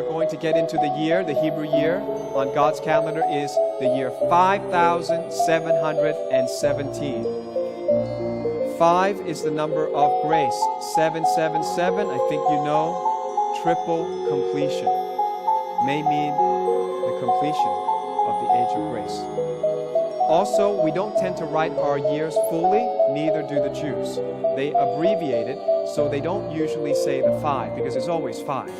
going to get into the year, the Hebrew year, on God's calendar is the year 5717. 5 is the number of grace. 777, I think you know, triple completion. May mean the completion of the age of grace. Also, we don't tend to write our years fully, neither do the Jews. They abbreviate it, so they don't usually say the 5, because it's always 5.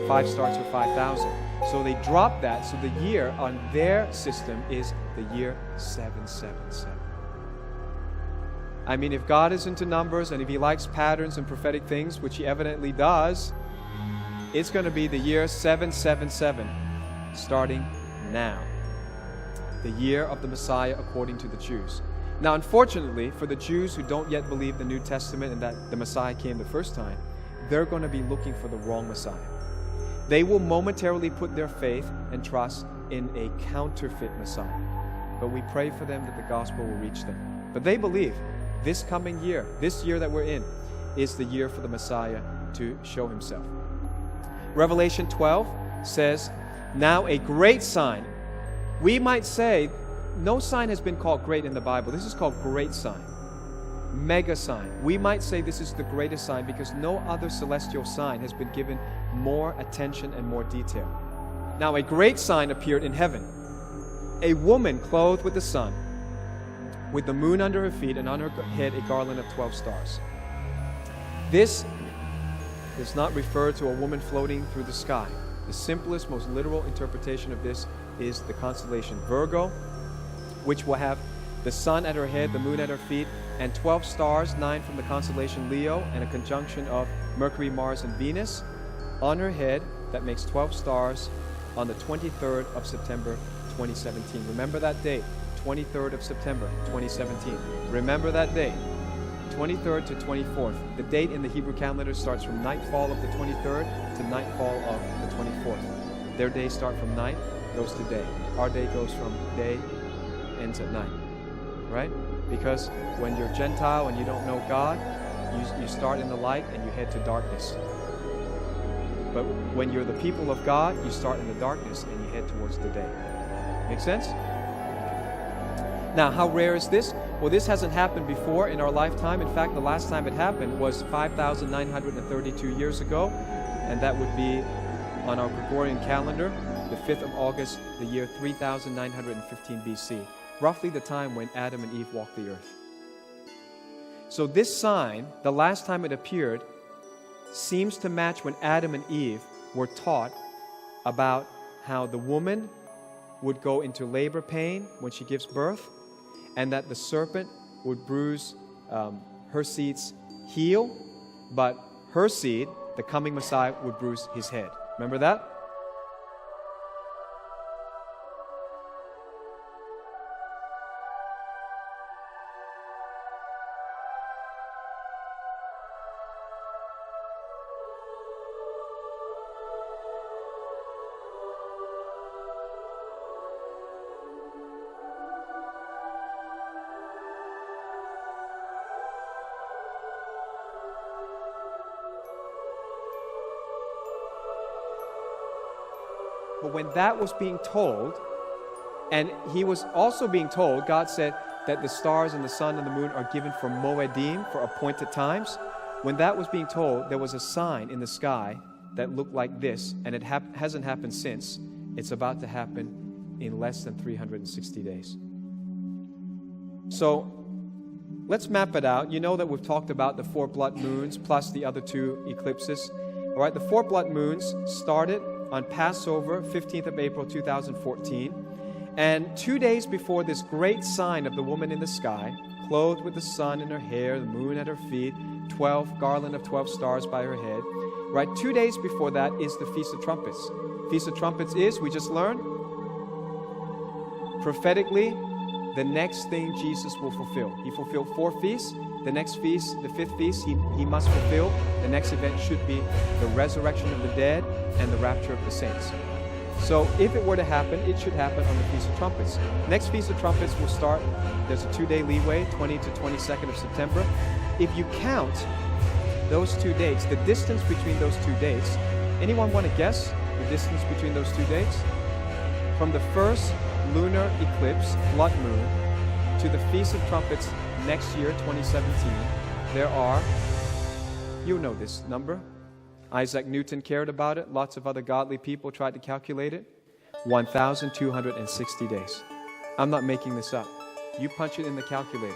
5 starts with 5,000. So they drop that, so the year on their system is the year 777. I mean, if God is into numbers, and if He likes patterns and prophetic things, which He evidently does, it's going to be the year 777, starting now. The year of the Messiah according to the Jews. Now, unfortunately, for the Jews who don't yet believe the New Testament and that the Messiah came the first time, they're going to be looking for the wrong Messiah. They will momentarily put their faith and trust in a counterfeit Messiah. But we pray for them that the gospel will reach them. But they believe this coming year, this year that we're in, is the year for the Messiah to show Himself. Revelation 12 says, now a great sign. We might say, no sign has been called great in the Bible. This is called great sign. Mega sign. We might say this is the greatest sign because no other celestial sign has been given more attention and more detail. Now a great sign appeared in heaven. A woman clothed with the sun, with the moon under her feet, and on her head a garland of 12 stars. This does not refer to a woman floating through the sky. The simplest, most literal interpretation of this is the constellation Virgo, which will have the sun at her head, the moon at her feet, and 12 stars, 9 from the constellation Leo, and a conjunction of Mercury, Mars, and Venus on her head. That makes 12 stars on the 23rd of September 2017. Remember that date, 23rd of September 2017. Remember that date, 23rd to 24th. The date in the Hebrew calendar starts from nightfall of the 23rd to nightfall of the 24th. Their days start from night, goes to day. Our day goes from day, ends at night, right? Because when you're Gentile and you don't know God, you start in the light and you head to darkness. But when you're the people of God, you start in the darkness and you head towards the day. Make sense? Now, how rare is this? Well, this hasn't happened before in our lifetime. In fact, the last time it happened was 5,932 years ago, and that would be on our Gregorian calendar, the 5th of August, the year 3915 BC, roughly the time when Adam and Eve walked the earth. So this sign, the last time it appeared, seems to match when Adam and Eve were taught about how the woman would go into labor pain when she gives birth, and that the serpent would bruise her seed's heel, but her seed, the coming Messiah, would bruise his head. Remember that? But when that was being told, and he was also being told, God said that the stars and the sun and the moon are given for moedim, for appointed times. When that was being told, there was a sign in the sky that looked like this, and it hasn't happened since. It's about to happen in less than 360 days. So let's map it out. You know that we've talked about the 4 blood moons plus the other 2 eclipses. All right, the 4 blood moons started on Passover, 15th of April, 2014. And 2 days before this great sign of the woman in the sky, clothed with the sun in her hair, the moon at her feet, garland of 12 stars by her head, right? 2 days before that is the Feast of Trumpets. Feast of Trumpets is, we just learned, prophetically, the next thing Jesus will fulfill. He fulfilled 4 feasts. The next feast, the 5th feast, he must fulfill. The next event should be the resurrection of the dead and the rapture of the saints. So if it were to happen, it should happen on the Feast of Trumpets. Next Feast of Trumpets will start, there's a 2-day leeway, 20 to 22nd of September. If you count those 2 dates, the distance between those 2 dates, anyone want to guess the distance between those two dates? From the first lunar eclipse, blood moon, to the Feast of Trumpets next year, 2017, there are, you know this number. Isaac Newton cared about it. Lots of other godly people tried to calculate it. 1,260 days. I'm not making this up. You punch it in the calculator.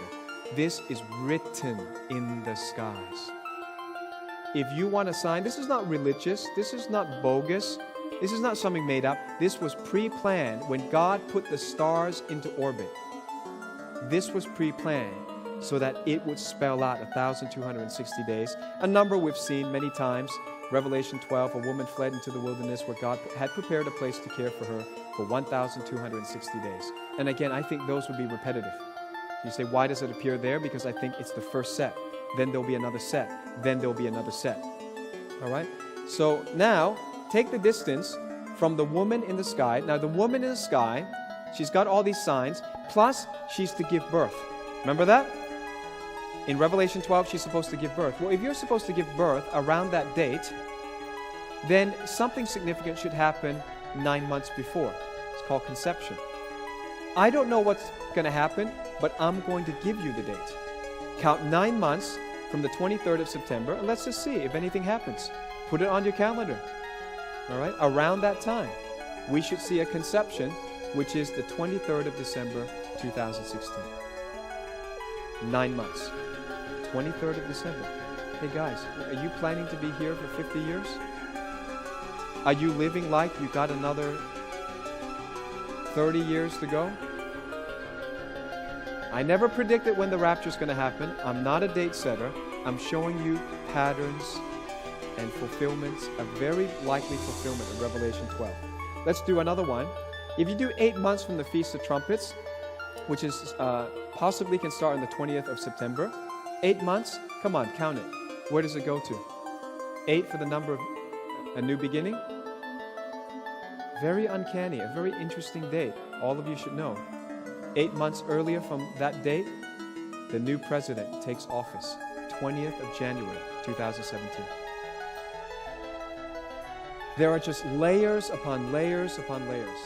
This is written in the skies. If you want a sign, this is not religious. This is not bogus. This is not something made up. This was pre-planned when God put the stars into orbit. This was pre-planned so that it would spell out 1,260 days. A number we've seen many times. Revelation 12, a woman fled into the wilderness where God had prepared a place to care for her for 1,260 days. And again, I think those would be repetitive. You say, why does it appear there? Because I think it's the first set. Then there'll be another set. Then there'll be another set. All right? So now, take the distance from the woman in the sky. Now, the woman in the sky, she's got all these signs, plus she's to give birth. Remember that? In Revelation 12, she's supposed to give birth. Well, if you're supposed to give birth around that date, then something significant should happen 9 months before. It's called conception. I don't know what's going to happen, but I'm going to give you the date. Count 9 months from the 23rd of September, and let's just see if anything happens. Put it on your calendar. All right? Around that time, we should see a conception, which is the 23rd of December, 2016. 9 months. 23rd of December. Hey guys, are you planning to be here for 50 years? Are you living like you got another 30 years to go? I never predicted when the rapture is going to happen. I'm not a date setter. I'm showing you patterns and fulfillments, a very likely fulfillment in Revelation 12. Let's do another one. If you do 8 months from the Feast of Trumpets, which is possibly can start on the 20th of September, 8 months, come on, count it. Where does it go to? 8 for the number of a new beginning? Very uncanny, a very interesting date. All of you should know. 8 months earlier from that date, the new president takes office, 20th of January, 2017. There are just layers upon layers upon layers.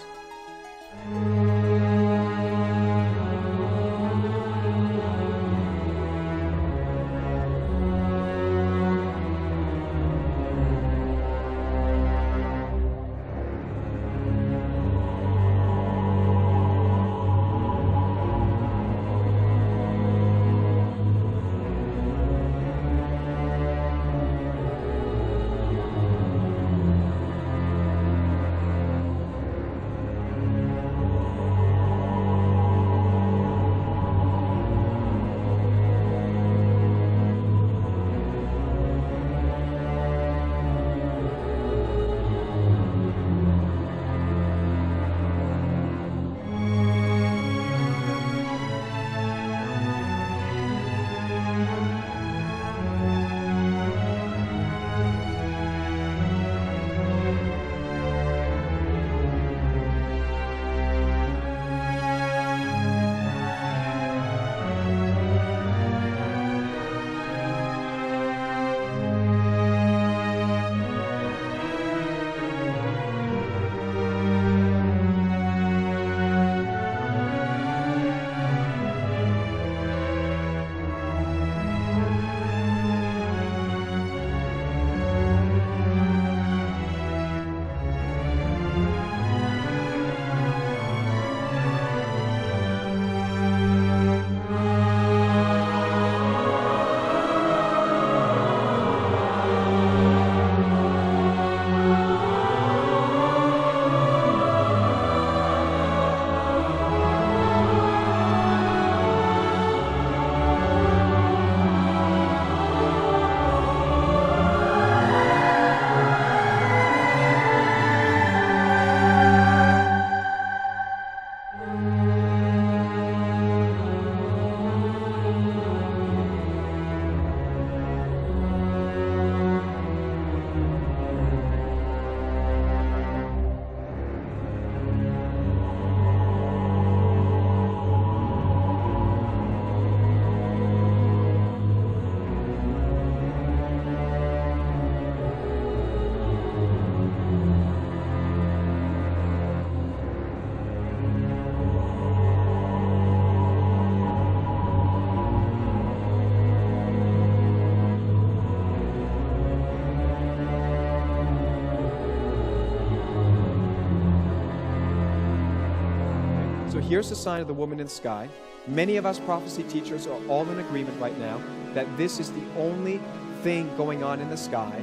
So here's the sign of the woman in the sky. Many of us prophecy teachers are all in agreement right now that this is the only thing going on in the sky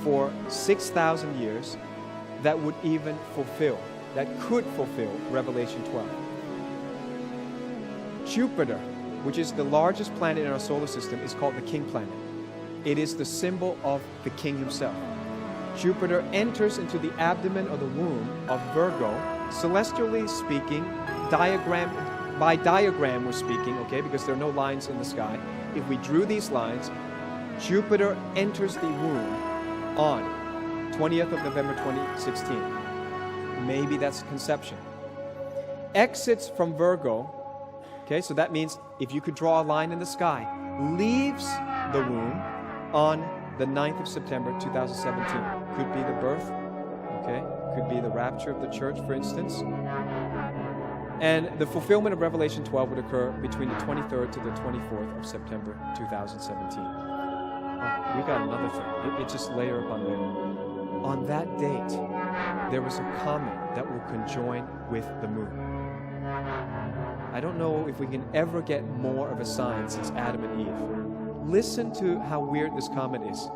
for 6,000 years that would even fulfill, that could fulfill Revelation 12. Jupiter, which is the largest planet in our solar system, is called the king planet. It is the symbol of the king himself. Jupiter enters into the abdomen or the womb of Virgo, celestially speaking, by diagram we're speaking, okay, because there are no lines in the sky. If we drew these lines, Jupiter enters the womb on 20th of November 2016. Maybe that's conception. Exits from Virgo, okay, so that means if you could draw a line in the sky, leaves the womb on the 9th of September 2017. Could be the birth, okay, could be the rapture of the church, for instance. And the fulfillment of Revelation 12 would occur between the 23rd to the 24th of September 2017. Oh, we got another thing. It just layer upon layer. On that date, there was a comet that will conjoin with the moon. I don't know if we can ever get more of a sign since Adam and Eve. Listen to how weird this comet is.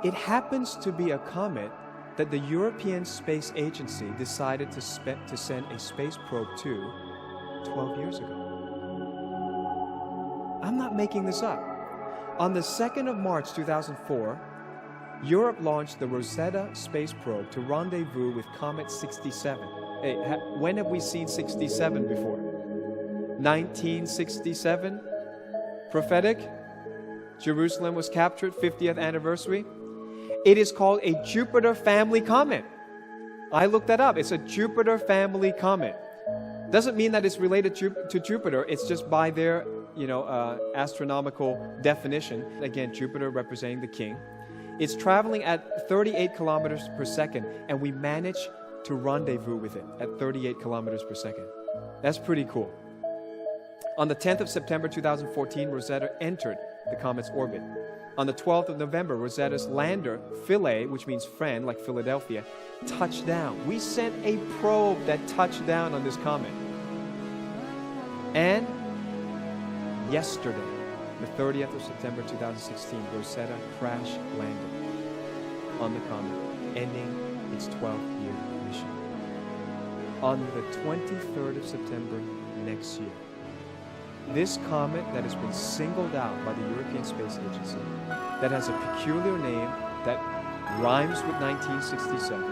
It happens to be a comet that the European Space Agency decided to send a space probe to 12 years ago. I'm not making this up. On the 2nd of March 2004, Europe launched the Rosetta space probe to rendezvous with Comet 67. Hey, when have we seen 67 before? 1967? Prophetic? Jerusalem was captured, 50th anniversary. It is called a Jupiter family comet. I looked that up. It's a Jupiter family comet. Doesn't mean that it's related to Jupiter. It's just by their, astronomical definition. Again, Jupiter representing the king. It's traveling at 38 kilometers per second, and we managed to rendezvous with it at 38 kilometers per second. That's pretty cool. On the 10th of September 2014, Rosetta entered the comet's orbit. On the 12th of November, Rosetta's lander, Philae, which means friend, like Philadelphia, touched down. We sent a probe that touched down on this comet. And yesterday, the 30th of September 2016, Rosetta crash landed on the comet, ending its 12-year mission. On the 23rd of September next year, this comet that has been singled out by the European Space Agency, that has a peculiar name that rhymes with 1967,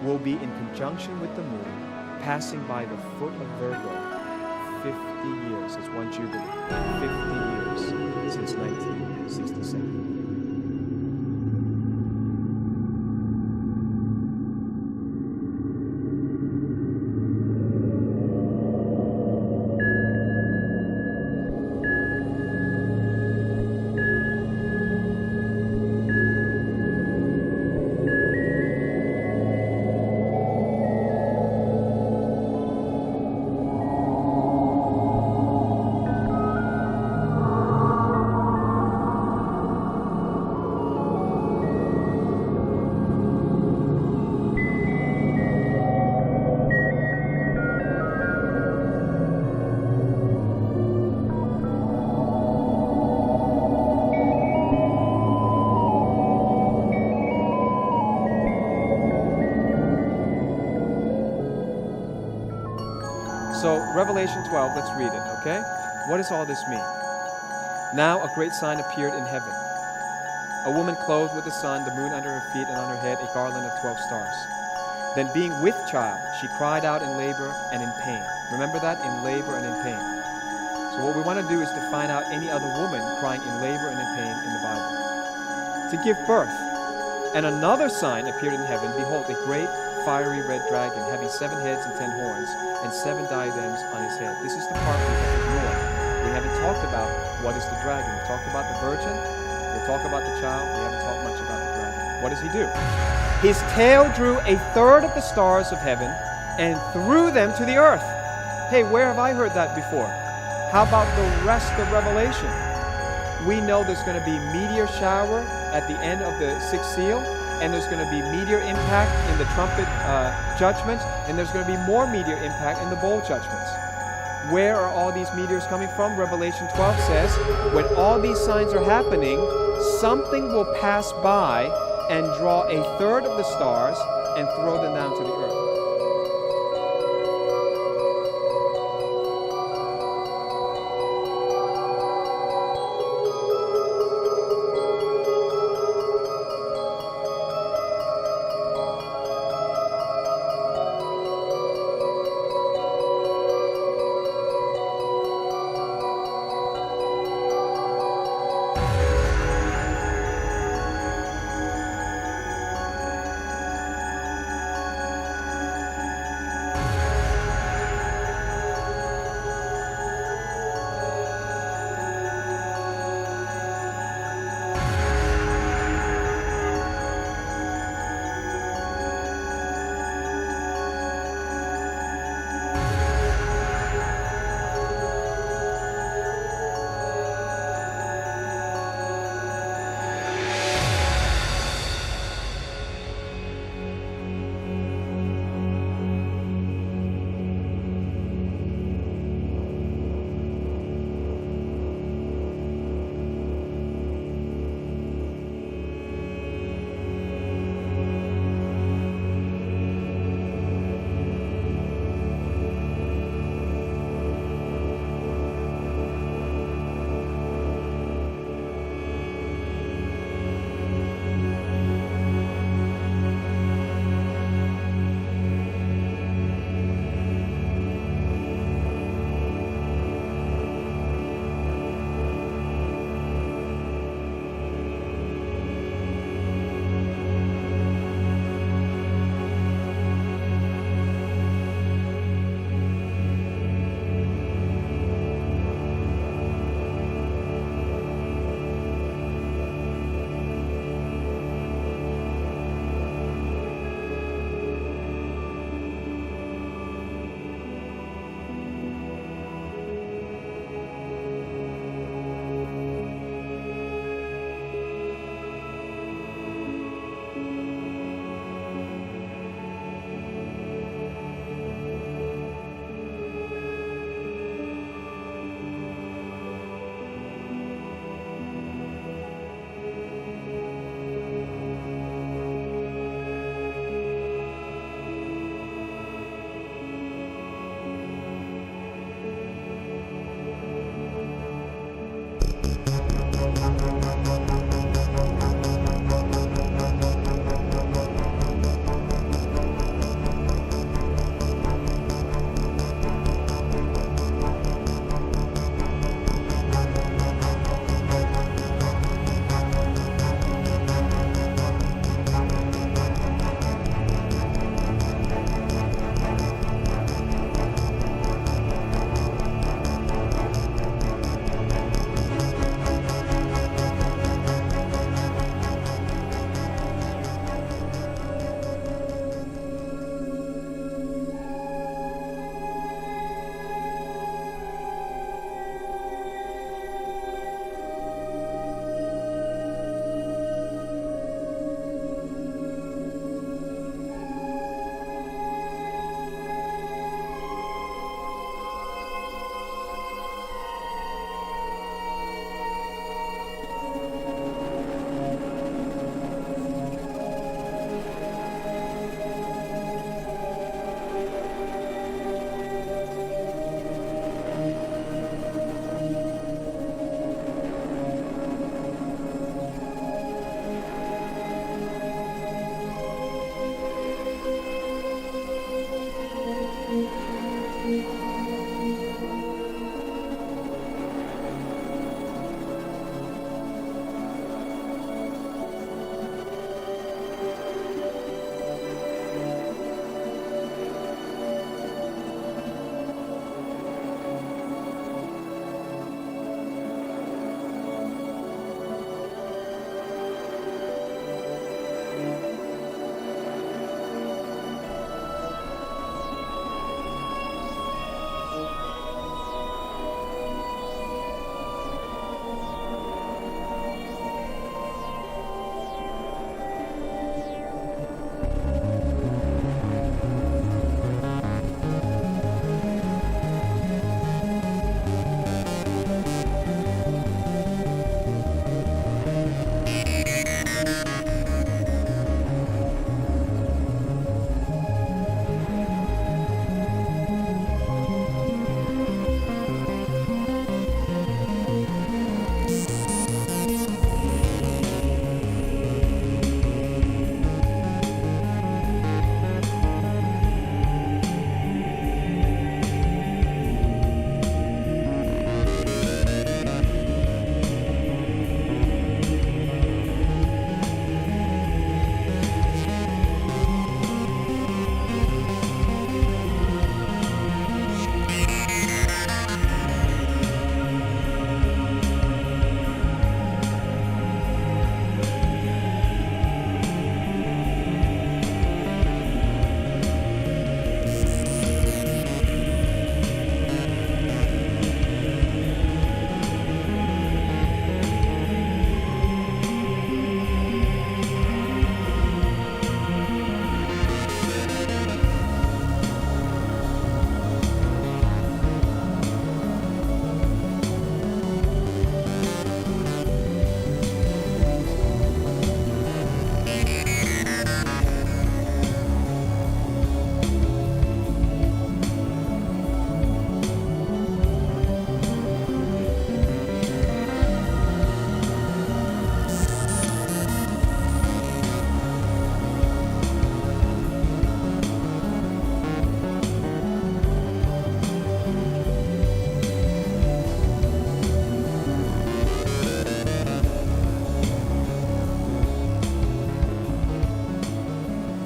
will be in conjunction with the moon, passing by the foot of Virgo 50 years. It's one jubilee. 50 years since 1967. So, Revelation 12, let's read it, okay? What does all this mean? Now a great sign appeared in heaven. A woman clothed with the sun, the moon under her feet, and on her head a garland of 12 stars. Then being with child, she cried out in labor and in pain. Remember that? In labor and in pain. So what we want to do is to find out any other woman crying in labor and in pain in the Bible. To give birth. And another sign appeared in heaven. Behold, a great fiery red dragon, having 7 heads and 10 horns, and 7 diadems on his head. This is the part we have ignored. We haven't talked about what is the dragon. We talked about the virgin. We'll talk about the child. We haven't talked much about the dragon. What does he do? His tail drew 1/3 of the stars of heaven and threw them to the earth. Hey, where have I heard that before? How about the rest of Revelation? We know there's going to be meteor shower at the end of the 6th seal, and there's going to be meteor impact in the trumpet judgments, and there's going to be more meteor impact in the bowl judgments. Where are all these meteors coming from? Revelation 12 says, when all these signs are happening, something will pass by and draw a third of the stars and throw them down to the earth.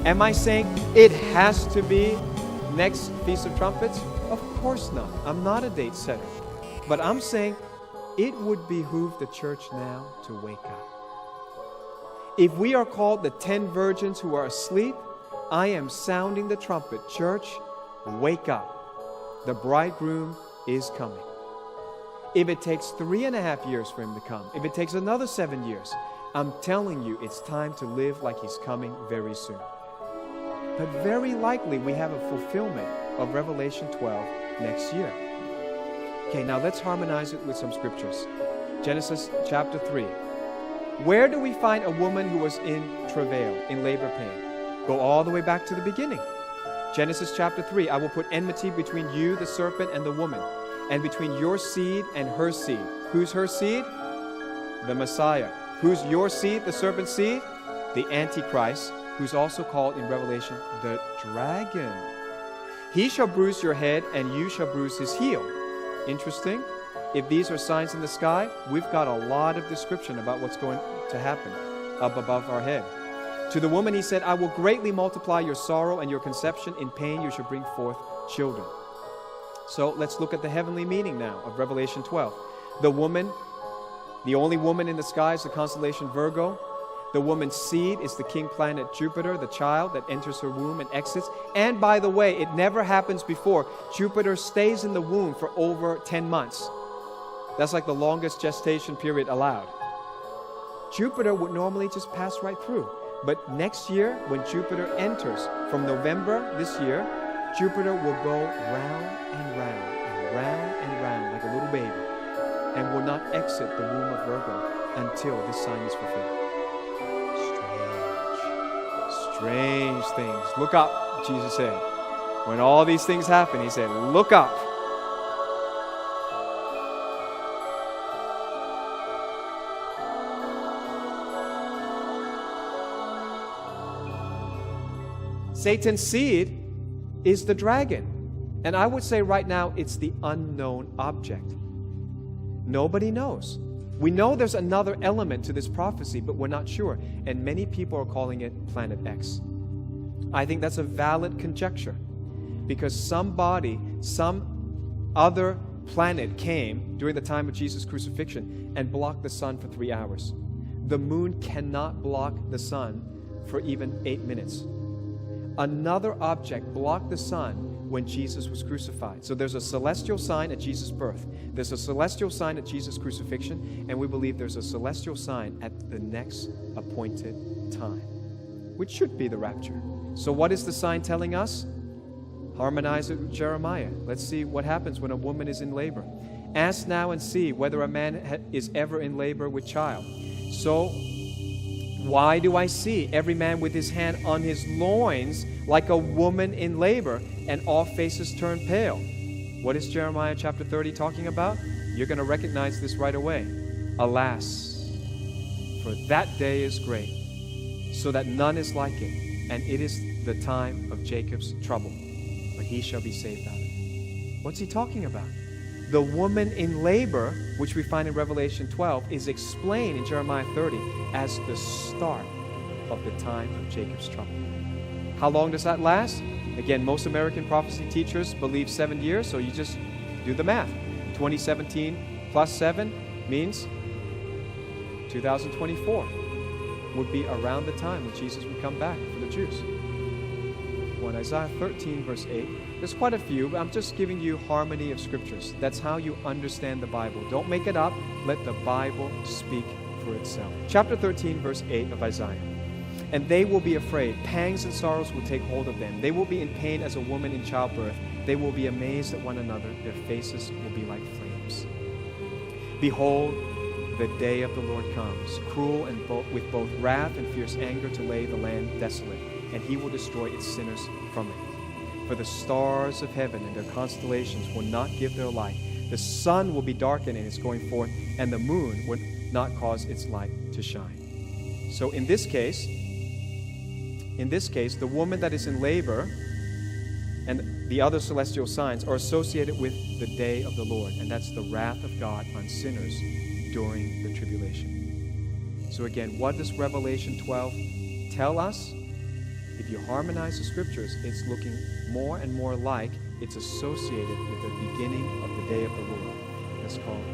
Am I saying it has to be next Feast of Trumpets? Of course not. I'm not a date setter. But I'm saying it would behoove the church now to wake up. If we are called the 10 virgins who are asleep, I am sounding the trumpet. Church, wake up. The bridegroom is coming. If it takes 3.5 years for him to come, if it takes another 7 years, I'm telling you, it's time to live like he's coming very soon. But very likely we have a fulfillment of Revelation 12 next year. Okay, now let's harmonize it with some scriptures. Genesis chapter 3. Where do we find a woman who was in travail, in labor pain? Go all the way back to the beginning. Genesis chapter 3. I will put enmity between you, the serpent, and the woman, and between your seed and her seed. Who's her seed? The Messiah. Who's your seed, the serpent's seed? The Antichrist, who's also called in Revelation the dragon. He shall bruise your head, and you shall bruise his heel. Interesting. If these are signs in the sky, we've got a lot of description about what's going to happen up above our head. To the woman he said, I will greatly multiply your sorrow and your conception. In pain you shall bring forth children. So let's look at the heavenly meaning now of Revelation 12. The woman, the only woman in the sky is the constellation Virgo. The woman's seed is the king planet Jupiter, the child that enters her womb and exits. And by the way, it never happens before. Jupiter stays in the womb for over 10 months. That's like the longest gestation period allowed. Jupiter would normally just pass right through. But next year, when Jupiter enters, from November this year, Jupiter will go round and round and round and round like a little baby, and will not exit the womb of Virgo until this sign is fulfilled. Strange things. Look up, Jesus said. When all these things happen, he said, look up. Satan's seed is the dragon. And I would say right now it's the unknown object. Nobody knows. We know there's another element to this prophecy, but we're not sure. And many people are calling it Planet X. I think that's a valid conjecture, because some other planet came during the time of Jesus' crucifixion and blocked the sun for 3 hours. The moon cannot block the sun for even 8 minutes. Another object blocked the sun when Jesus was crucified. So there's a celestial sign at Jesus' birth. There's a celestial sign at Jesus' crucifixion, and we believe there's a celestial sign at the next appointed time, which should be the rapture. So what is the sign telling us? Harmonize it with Jeremiah. Let's see what happens when a woman is in labor. Ask now and see whether a man is ever in labor with child. So why do I see every man with his hand on his loins like a woman in labor, and all faces turn pale? What is Jeremiah chapter 30 talking about? You're going to recognize this right away. Alas, for that day is great, so that none is like it, and it is the time of Jacob's trouble, but he shall be saved out of it. What's he talking about? The woman in labor, which we find in Revelation 12, is explained in Jeremiah 30 as the start of the time of Jacob's trouble. How long does that last? Again, most American prophecy teachers believe 7 years, so you just do the math. 2017 plus 7 means 2024 would be around the time when Jesus would come back for the Jews. Well, Isaiah 13 verse 8, there's quite a few, but I'm just giving you harmony of scriptures. That's how you understand the Bible. Don't make it up. Let the Bible speak for itself. Chapter 13 verse 8 of Isaiah. And they will be afraid. Pangs and sorrows will take hold of them. They will be in pain as a woman in childbirth. They will be amazed at one another. Their faces will be like flames. Behold, the day of the Lord comes, cruel and with both wrath and fierce anger, to lay the land desolate, and he will destroy its sinners from it. For the stars of heaven and their constellations will not give their light. The sun will be darkened in its going forth, and the moon will not cause its light to shine. So in this case, the woman that is in labor and the other celestial signs are associated with the day of the Lord, and that's the wrath of God on sinners during the tribulation. So again, what does Revelation 12 tell us? If you harmonize the scriptures, it's looking more and more like it's associated with the beginning of the day of the Lord. That's called